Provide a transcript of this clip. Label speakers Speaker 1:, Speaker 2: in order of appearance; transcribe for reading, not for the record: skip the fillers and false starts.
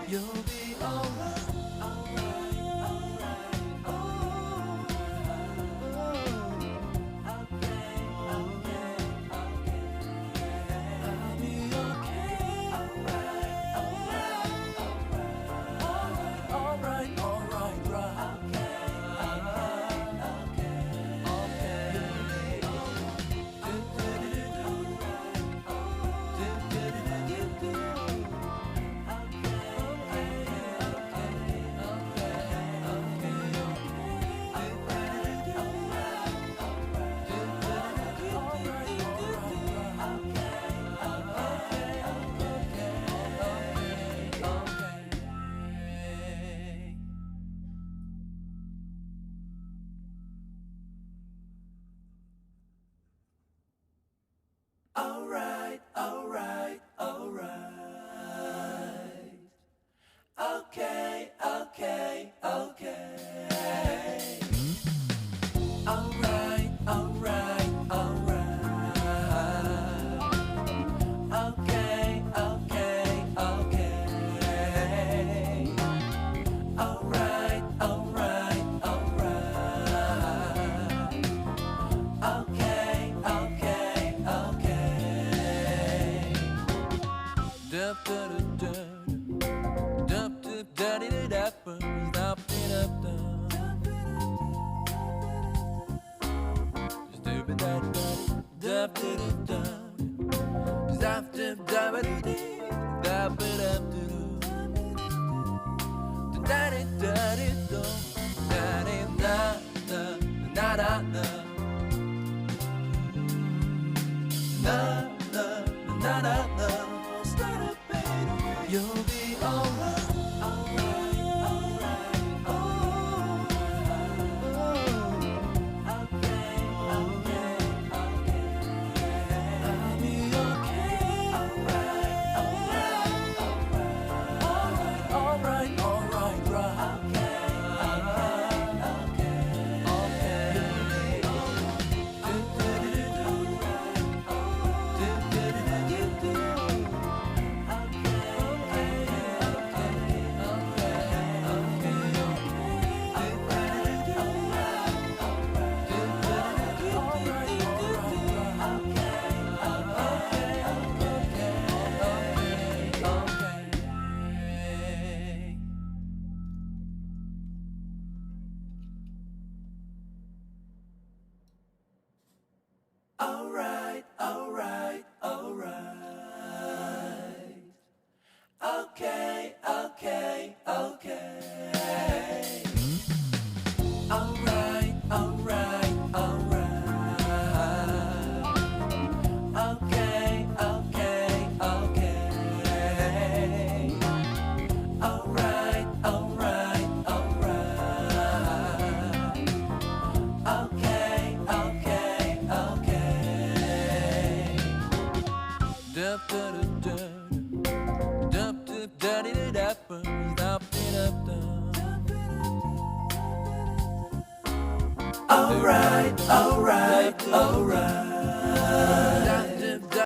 Speaker 1: You'll be alright, alright, alright, okay, okay, okay. I'll be okay, alright, alright, alright, right. Alright, alright, alright. Okay, okay, okay. Alright, alright, alright. Okay, okay, okay. Alright, alright, alright. Okay, okay, okay. Dup dup dup dup dup daddy dup dup dup stupid daddy dup dup dup zap dup daddy dup dup daddy daddy dup daddy da da da da da da da da da. You'll be alright, alright, alright, okay, okay, okay. I'll be okay, alright, alright, right. Alright, alright, alright. Okay, okay, okay. Alright, alright, alright. Okay, okay, okay. Alright, alright, alright. Okay, okay, okay. Dup dup dup dup dup daddy dup dup dup dup. Alright, alright, alright.